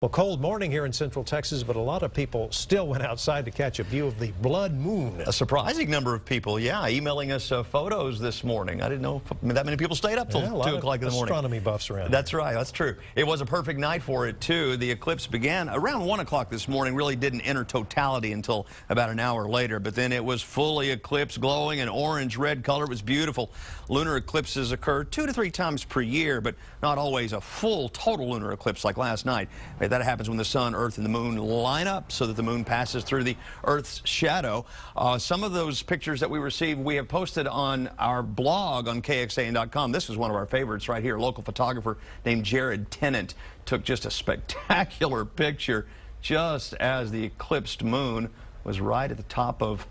Well, cold morning here in Central Texas, but a lot of people still went outside to catch a view of the blood moon. A surprising number of people, emailing us photos this morning. I didn't know that many people stayed up till 2 o'clock in the morning. Astronomy buffs around. That's right, that's true. It was a perfect night for it, too. The eclipse began around 1 o'clock this morning, really didn't enter totality until about an hour later, but then it was fully eclipsed, glowing in orange-red color. It was beautiful. Lunar eclipses occur 2 to 3 times per year, but not always a full, total lunar eclipse like last night. That happens when the sun, earth, and the moon line up so that the moon passes through the earth's shadow. Some of those pictures that we received, we have posted on our blog on KXAN.com. This is one of our favorites right here. A local photographer named Jared Tennant took just a spectacular picture just as the eclipsed moon was right at the top of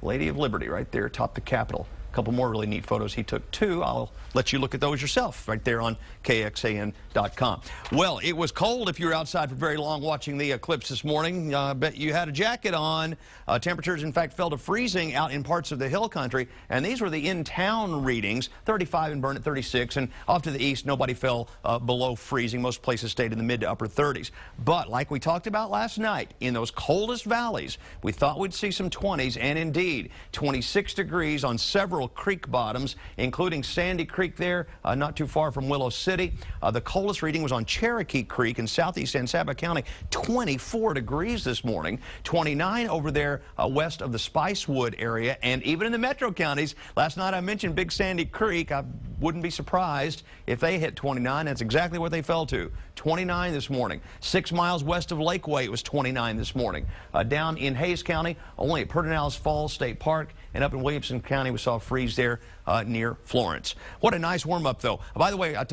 Lady of Liberty, right there atop the Capitol. A couple more really neat photos he took too. I'll let you look at those yourself right there on KXAN.com. Well, it was cold if you were outside for very long watching the eclipse this morning. I bet you had a jacket on. Temperatures, in fact, fell to freezing out in parts of the hill country, and these were the in-town readings. 35 in Burnett, 36, and off to the east, nobody fell below freezing. Most places stayed in the mid to upper 30s. But like we talked about last night, in those coldest valleys, we thought we'd see some 20s, and indeed, 26 degrees on several creek bottoms, including Sandy Creek there, not too far from Willow City. The coldest reading was on Cherokee Creek in southeast San Saba County, 24 degrees this morning, 29 over there west of the Spicewood area, and even in the metro counties. Last night I mentioned Big Sandy Creek. I wouldn't be surprised if they hit 29. That's exactly what they fell to, 29 this morning. 6 miles west of Lakeway, it was 29 this morning. Down in Hays County, only at Pedernales Falls State Park, and up in Williamson County, we saw a freeze there near Florence. What a nice warm-up, though. By the way, I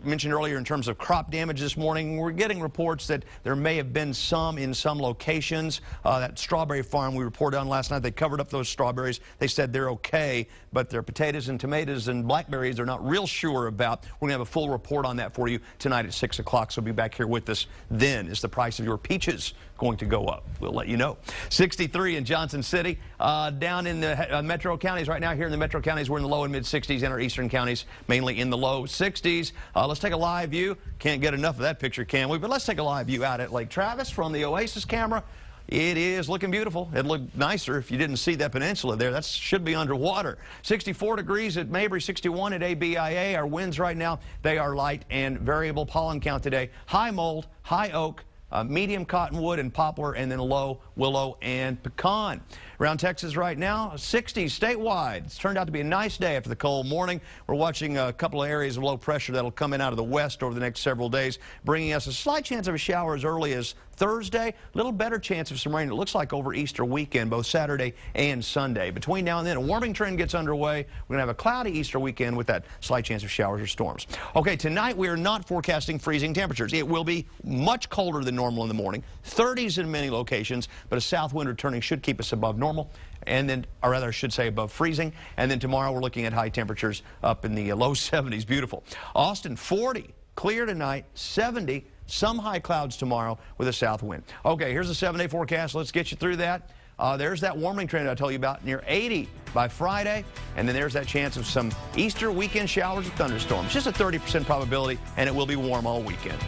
mentioned earlier in terms of crop damage this morning, we're getting reports that there may have been some in some locations. That strawberry farm we reported on last night, they covered up those strawberries. They said they're okay, but their potatoes and tomatoes and blackberries they're not real sure about. We're going to have a full report on that for you tonight at 6 o'clock, so be back here with us then. Is the price of your peaches going to go up? We'll let you know. 63 in Johnson City. Down in the metro counties right now, here in the metro counties, we're in the low and mid 60s, in our eastern counties, mainly in the low 60s. Let's take a live view. Can't get enough of that picture, can we? But let's take a live view out at Lake Travis from the Oasis camera. It is looking beautiful. It'd look nicer if you didn't see that peninsula there. That should be underwater. 64 degrees at Mabry, 61 at ABIA. Our winds right now, they are light and variable. Pollen count today, high mold, high oak, medium cottonwood and poplar, and then low willow and pecan. Around Texas right now, 60s statewide. It's turned out to be a nice day after the cold morning. We're watching a couple of areas of low pressure that'll come in out of the west over the next several days, bringing us a slight chance of a shower as early as Thursday. A little better chance of some rain, it looks like, over Easter weekend, both Saturday and Sunday. Between now and then, a warming trend gets underway. We're going to have a cloudy Easter weekend with that slight chance of showers or storms. Okay, tonight we are not forecasting freezing temperatures. It will be much colder than normal in the morning, 30s in many locations, but a south wind returning should keep us above normal, and then, or rather I should say above freezing. And then tomorrow we're looking at high temperatures up in the low 70s. Beautiful. Austin, 40, clear tonight, 70, some high clouds tomorrow with a south wind. Okay, here's the 7-day forecast. Let's get you through that. There's that warming trend I told you about, near 80 by Friday, and then there's that chance of some Easter weekend showers and thunderstorms. Just a 30% probability, and it will be warm all weekend.